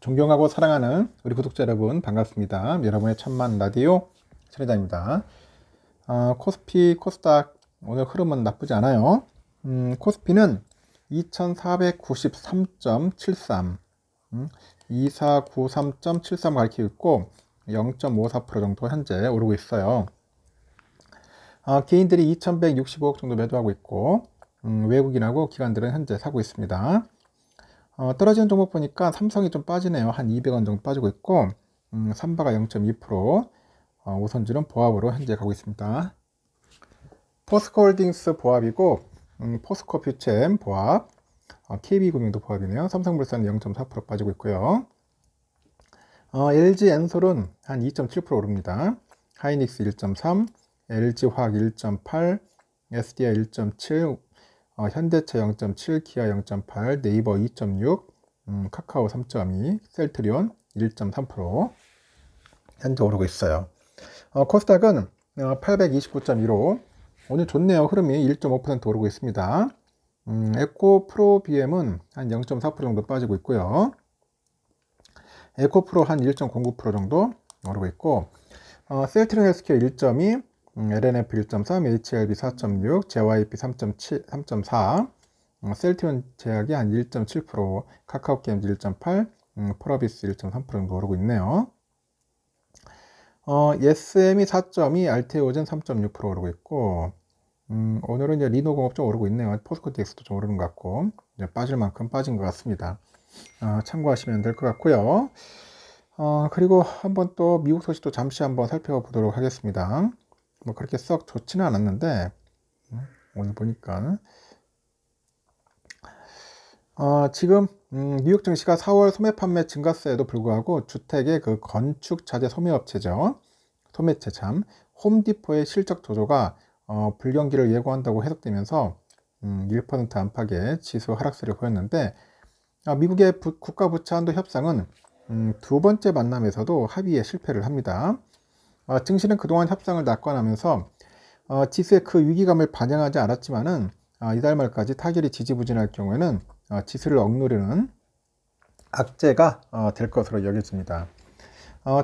존경하고 사랑하는 우리 구독자 여러분 반갑습니다. 여러분의 천만 라디오 천혜자입니다. 코스피, 코스닥 오늘 흐름은 나쁘지 않아요. 코스피는 2493.73 2493.73 가리키고 있고 0.54% 정도 현재 오르고 있어요. 개인들이 2165억 정도 매도하고 있고 외국인하고 기관들은 현재 사고 있습니다. 떨어지는 종목 보니까 삼성이 좀 빠지네요. 한 200원 정도 빠지고 있고 삼바가 0.2%, 오선주는 보합으로 현재 가고 있습니다. 포스코홀딩스 보합이고 포스코 퓨첸 보합, KB금융도 보합이네요. 삼성물산은 0.4% 빠지고 있고요. LG 엔솔은 한 2.7% 오릅니다. 하이닉스 1.3, LG화학 1.8, SDI 1.7, 현대차 0.7, 기아 0.8, 네이버 2.6, 카카오 3.2, 셀트리온 1.3% 현재 오르고 있어요. 코스닥은 829.15, 오늘 좋네요. 흐름이 1.5% 오르고 있습니다. 에코프로 BM은 한 0.4% 정도 빠지고 있고요. 에코프로 한 1.09% 정도 오르고 있고, 셀트리온 헬스케어 1.2, LNF 1.3, HLB 4.6, JYP 3.7, 3.4, 셀트리온 제약이 한 1.7%, 카카오게임즈 1.8, 폴라비스 1.3% 정도 오르고 있네요. SM이 4.2, 알테오젠 3.6% 오르고 있고, 오늘은 이제 리노공업 좀 오르고 있네요. 포스코 DX도 좀 오르는 것 같고, 이제 빠질 만큼 빠진 것 같습니다. 참고하시면 될 것 같고요. 그리고 한번 또 미국 소식도 잠시 한번 살펴보도록 하겠습니다. 뭐 그렇게 썩 좋지는 않았는데 오늘 보니까 지금 뉴욕 증시가 4월 소매 판매 증가세에도 불구하고 주택의 그 건축 자재 소매업체죠. 소매체 참 홈디포의 실적 조조가 불경기를 예고한다고 해석되면서 1% 안팎의 지수 하락세를 보였는데 미국의 국가 부채 한도 협상은 두 번째 만남에서도 합의에 실패를 합니다. 증시는 그동안 협상을 낙관하면서 지수의 그 위기감을 반영하지 않았지만은 이달 말까지 타결이 지지부진할 경우에는 지수를 억누르는 악재가 될 것으로 여겨집니다.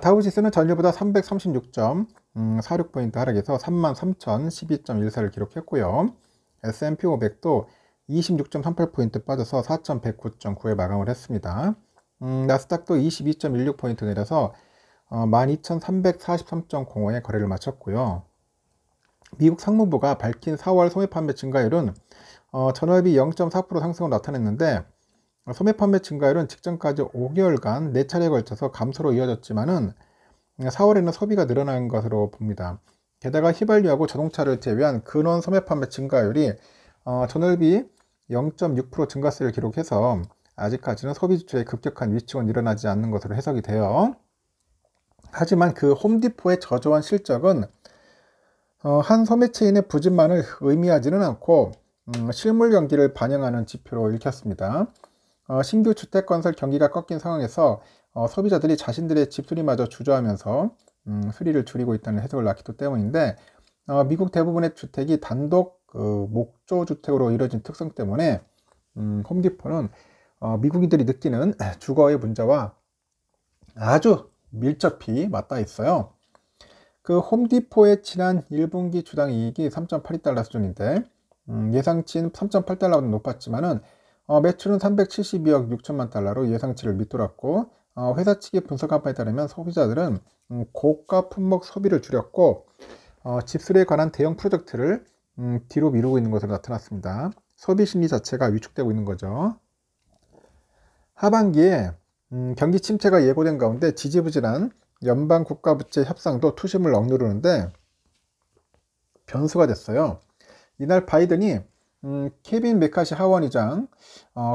다우지수는 전일보다 336.46포인트 하락해서 33,012.14를 기록했고요. S&P 500도 26.38포인트 빠져서 4,109.9에 마감을 했습니다. 나스닥도 22.16포인트 내려서 12,343.05에 거래를 마쳤고요. 미국 상무부가 밝힌 4월 소매 판매 증가율은 전월비 0.4% 상승을 나타냈는데 소매 판매 증가율은 직전까지 5개월간 4차례에 걸쳐서 감소로 이어졌지만은 4월에는 소비가 늘어난 것으로 봅니다. 게다가 휘발유하고 자동차를 제외한 근원 소매 판매 증가율이 전월비 0.6% 증가세를 기록해서 아직까지는 소비 지출의 급격한 위축은 일어나지 않는 것으로 해석이 돼요. 하지만 그 홈디포의 저조한 실적은 한 소매체인의 부진만을 의미하지는 않고 실물 경기를 반영하는 지표로 읽혔습니다. 신규 주택 건설 경기가 꺾인 상황에서 소비자들이 자신들의 집수리마저 주저하면서 수리를 줄이고 있다는 해석을 낳기 때문인데 미국 대부분의 주택이 단독 목조 주택으로 이루어진 특성 때문에 홈디포는 미국인들이 느끼는 주거의 문제와 아주 밀접히 맞닿아 있어요. 그 홈디포의 지난 1분기 주당 이익이 3.82달러 수준인데 예상치인 3.8달러보다 높았지만은 매출은 372억 6천만 달러로 예상치를 밑돌았고 회사 측의 분석한 바에 따르면 소비자들은 고가 품목 소비를 줄였고 집수리에 관한 대형 프로젝트를 뒤로 미루고 있는 것으로 나타났습니다. 소비 심리 자체가 위축되고 있는 거죠. 하반기에 경기 침체가 예고된 가운데 지지부진한 연방 국가 부채 협상도 투심을 억누르는데 변수가 됐어요. 이날 바이든이 케빈 메카시 하원의장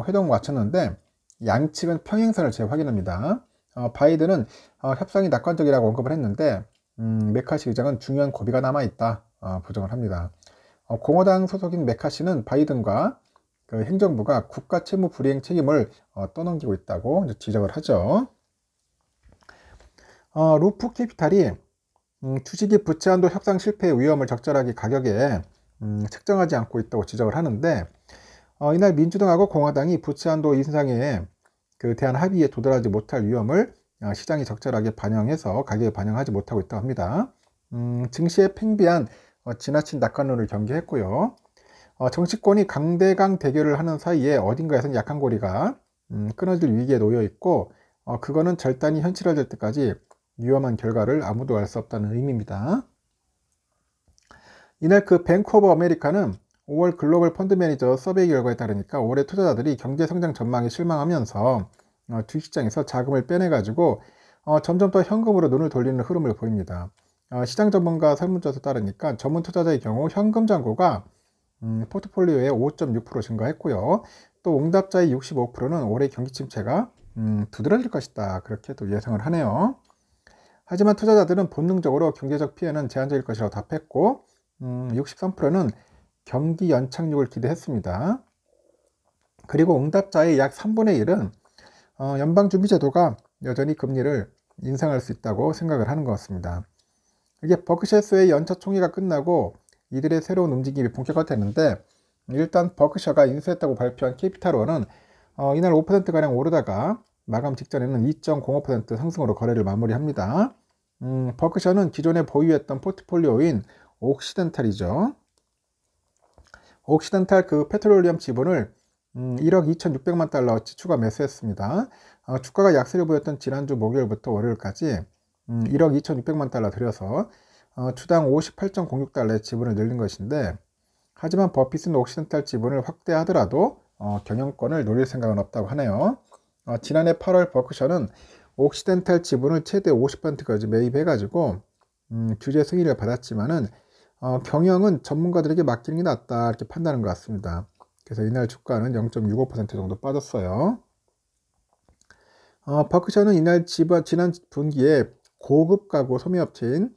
회동을 마쳤는데 양측은 평행선을 재확인합니다. 바이든은 협상이 낙관적이라고 언급을 했는데 메카시 의장은 중요한 고비가 남아있다 부정을 합니다. 공화당 소속인 메카시는 바이든과 그 행정부가 국가 채무 불이행 책임을 떠넘기고 있다고 지적을 하죠. 루프 캐피탈이 주식이 부채 한도 협상 실패의 위험을 적절하게 가격에 측정하지 않고 있다고 지적을 하는데 이날 민주당하고 공화당이 부채 한도 인상에 그 대한 합의에 도달하지 못할 위험을 시장이 적절하게 반영해서 가격에 반영하지 못하고 있다고 합니다. 증시의 팽배한 지나친 낙관론을 경계했고요. 정치권이 강대강 대결을 하는 사이에 어딘가에선 약한 고리가 끊어질 위기에 놓여 있고 그거는 절단이 현실화될 때까지 위험한 결과를 아무도 알 수 없다는 의미입니다. 이날 그 뱅크 오브 아메리카는 5월 글로벌 펀드 매니저 서베이 결과에 따르니까 올해 투자자들이 경제 성장 전망에 실망하면서 주식시장에서 자금을 빼내가지고 점점 더 현금으로 눈을 돌리는 흐름을 보입니다. 시장 전문가 설문조사에 따르니까 전문 투자자의 경우 현금 잔고가 포트폴리오의 5.6% 증가했고요. 또 응답자의 65%는 올해 경기 침체가 두드러질 것이다, 그렇게 또 예상을 하네요. 하지만 투자자들은 본능적으로 경제적 피해는 제한적일 것이라고 답했고 63%는 경기 연착륙을 기대했습니다. 그리고 응답자의 약 3분의 1은 연방준비제도가 여전히 금리를 인상할 수 있다고 생각을 하는 것 같습니다. 이게 버크셔스의 연차 총리가 끝나고 이들의 새로운 움직임이 본격화됐는데, 일단 버크셔가 인수했다고 발표한 캐피탈원은 이날 5%가량 오르다가 마감 직전에는 2.05% 상승으로 거래를 마무리합니다. 버크셔는 기존에 보유했던 포트폴리오인 옥시덴탈이죠. 옥시덴탈 그 페트롤리엄 지분을 1억 2,600만 달러어치 추가 매수했습니다. 주가가 약세를 보였던 지난주 목요일부터 월요일까지 1억 2,600만 달러 들여서 주당 58.06달러의 지분을 늘린 것인데, 하지만 버핏은 옥시덴탈 지분을 확대하더라도 경영권을 노릴 생각은 없다고 하네요. 지난해 8월 버크셔는 옥시덴탈 지분을 최대 50%까지 매입해가지고 규제 승인을 받았지만은 경영은 전문가들에게 맡기는 게 낫다, 이렇게 판단한 것 같습니다. 그래서 이날 주가는 0.65% 정도 빠졌어요. 버크셔는 이날 지난 분기에 고급 가구 소매업체인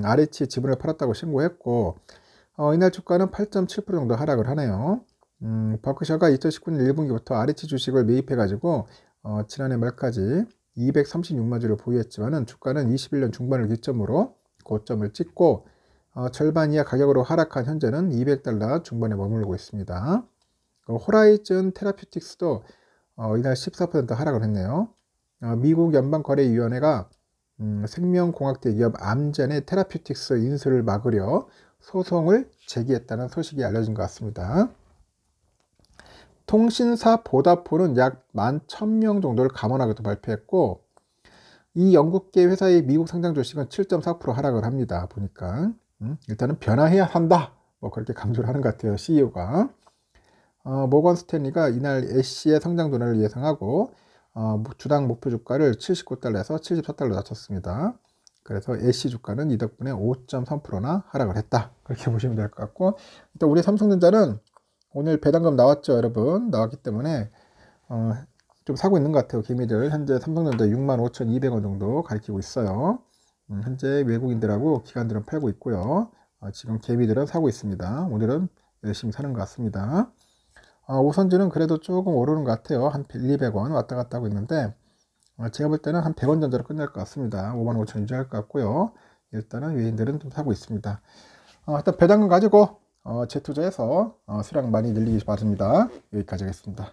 RH의 지분을 팔았다고 신고했고 이날 주가는 8.7% 정도 하락을 하네요. 버크셔가 2019년 1분기부터 RH 주식을 매입해가지고 지난해 말까지 236만 주를 보유했지만은 주가는 21년 중반을 기점으로 고점을 찍고 절반 이하 가격으로 하락한 현재는 200달러 중반에 머물고 있습니다. 호라이즌 테라퓨틱스도 이날 14% 하락을 했네요. 미국 연방거래위원회가 생명공학대 기업 암젠의 테라퓨틱스 인수를 막으려 소송을 제기했다는 소식이 알려진 것 같습니다. 통신사 보다폰은 약 11,000명 정도를 감원하기도 발표했고, 이 영국계 회사의 미국 상장 주식은 7.4% 하락을 합니다. 보니까 일단은 변화해야 한다, 뭐 그렇게 강조를 하는 것 같아요, CEO가. 모건 스탠리가 이날 애쉬의 성장 둔화를 예상하고 주당 목표 주가를 79달러에서 74달러 낮췄습니다. 그래서 애쉬 주가는 이 덕분에 5.3%나 하락을 했다, 그렇게 보시면 될 것 같고, 일단 우리 삼성전자는 오늘 배당금 나왔죠, 여러분. 나왔기 때문에 좀 사고 있는 것 같아요, 개미들. 현재 삼성전자 65,200원 정도 가리키고 있어요. 현재 외국인들하고 기관들은 팔고 있고요. 지금 개미들은 사고 있습니다. 오늘은 열심히 사는 것 같습니다. 우선주는 그래도 조금 오르는 것 같아요. 한 1,200원 왔다 갔다 하고 있는데 제가 볼 때는 한 100원 전자로 끝날 것 같습니다. 55,000원 유지할 것 같고요. 일단은 외인들은 좀 사고 있습니다. 일단 배당금 가지고 재투자해서 수량 많이 늘리기 바랍니다. 여기까지 하겠습니다.